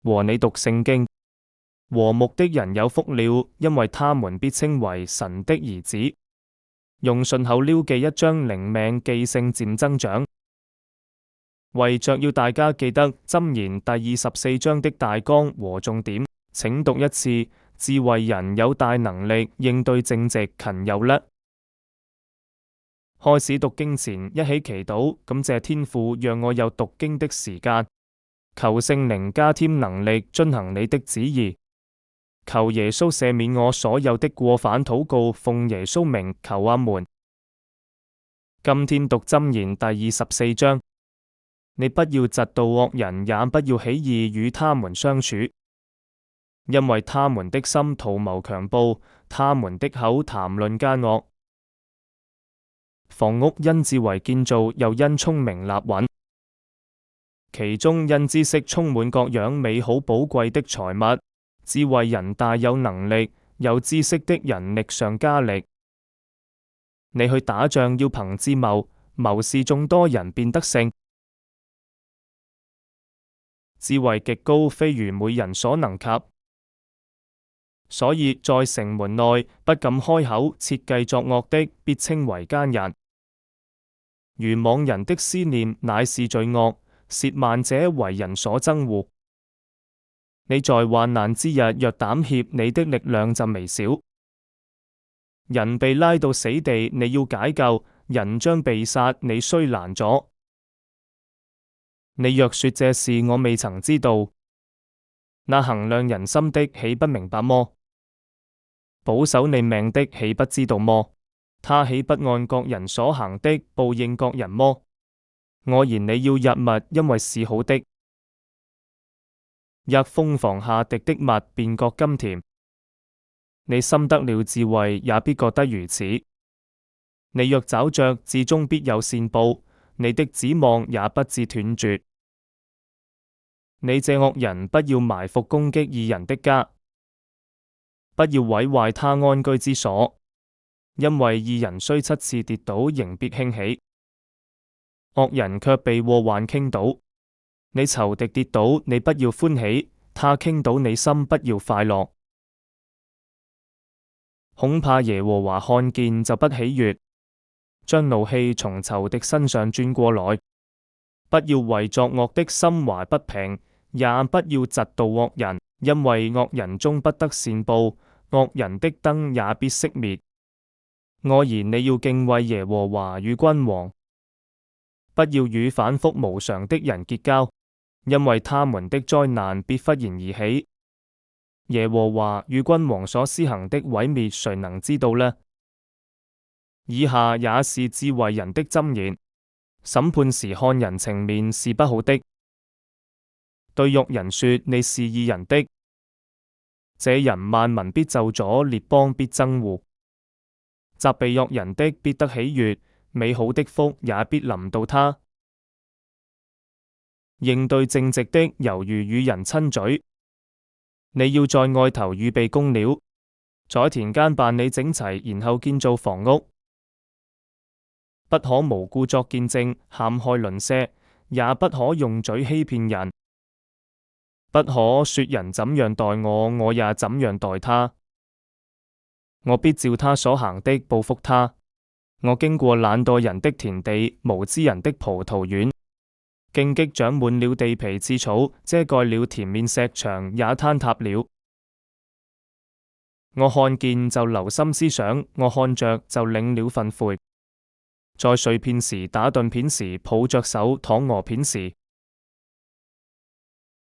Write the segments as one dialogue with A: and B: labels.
A: 和你讀聖經。和睦的人有福了，因為他們必稱為神的兒子。用順口溜記一張靈命記性漸增長。為着要大家記得箴言第24章的大綱和重點，請讀一次。智慧人有大能力應對正直勤有叻。開始讀經前，一起祈禱，感謝天父讓我有讀經的時間，求聖靈加添能力遵行你的旨意，求耶穌赦免我所有的過犯，禱告奉耶穌名求阿門。今天讀箴言第24章，你不要嫉妒惡人，也不要起意與他們相處，因為他們的心圖謀強暴，他們的口談論奸惡。房屋因智慧建造，又因聰明立穩，其中因知識充滿各樣美好寶貴的財物。智慧人大有能力，有知識的人力上加力。你去打仗要憑智謀，謀士眾多人便得勝。智慧極高，非愚昧人所能及，所以在城門內不敢開口，設計作惡的必稱為奸人。愚妄人的思念乃是罪惡，褻慢者為人所憎惡。你在患難之日若膽怯，你的力量就微小。人被拉到死地，你要解救；人將被殺，你須攔阻。你若說這事我未曾知道，那衡量人心的豈不明白麼？保守你命的豈不知道麼？他豈不按各人所行的報應各人麼？我言你要入密，因為是好的。入蜂房下滴的蜜，便覺甘甜。你深得了智慧，也必覺得如此。你若找着，至終必有善報，你的指望也不致斷絕。你這惡人，不要埋伏攻擊義人的家，不要毀壞他安居之所，因為義人雖7次跌倒，仍必興起。惡人卻被禍患傾倒。你仇敵跌倒，你不要歡喜；他傾倒你心，不要快樂。恐怕耶和華看見就不喜悅，將怒氣從仇敵身上轉過來。不要為作惡的心懷不平，也不要嫉妒惡人，因為惡人終不得善報，惡人的燈也必熄滅。我言你要敬畏耶和華與君王，不要與反覆無常的人結交，因為他們的災難必忽然而起。耶和華與君王所施行的毀滅，誰能知道呢？以下也是智慧人的箴言：審判時看人情面是不好的，對惡人說你是義人的，這人萬民必咒詛，列邦必憎惡。責備惡人的必得喜悅，美好的福也必臨到他。應對正直的猶如與人親嘴。你要在外頭預備工料，在田間辦理整齊，然後建造房屋。不可無故作見證，陷害鄰舍，也不可用嘴欺騙人。不可說人怎樣待我，我也怎樣待他。我必照他所行的報復他。我經過懶惰人的田地，無知人的葡萄園，荊棘長滿了地皮刺草，遮蓋了田面石牆，也坍塌了。我看見就留心思想，我看着就領了訓誨。在睡片時，打盹片時，抱着手躺臥片時，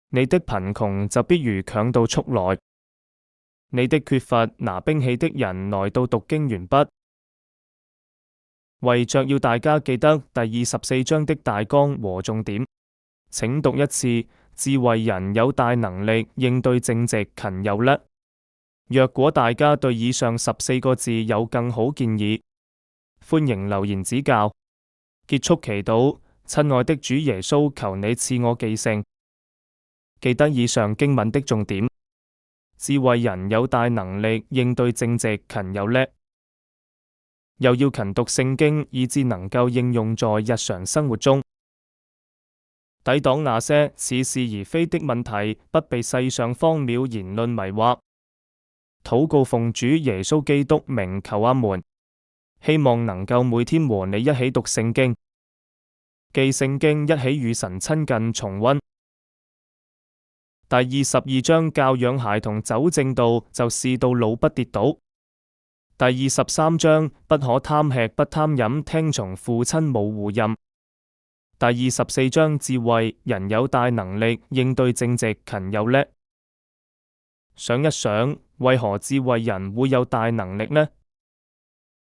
A: 你的貧窮就必如強盜速來，你的缺乏拿兵器的人來到讀經完畢。為着要大家記得第24章的大綱和重點，請讀一次。智慧人有大能力應對正直勤有叻。若果大家對以上14個字有更好建議，歡迎留言指教。結束祈禱。親愛的主耶穌，求你賜我記性，記得以上經文的重點。智慧人有大能力應對正直勤有叻。又要勤讀聖經，以致能夠應用在日常生活中。抵擋那些似是而非的問題，不被世上荒謬言論迷惑。禱告奉主耶穌基督名求阿門。希望能夠每天和你一起讀聖經，記聖經，一起與神親近重溫。第22章教養孩童走正道，就是到老不跌倒。第23章不可貪吃不貪飲，聽從父親母護蔭。第24章智慧，人有大能力，應對正直，勤又叻。想一想，為何智慧人會有大能力呢？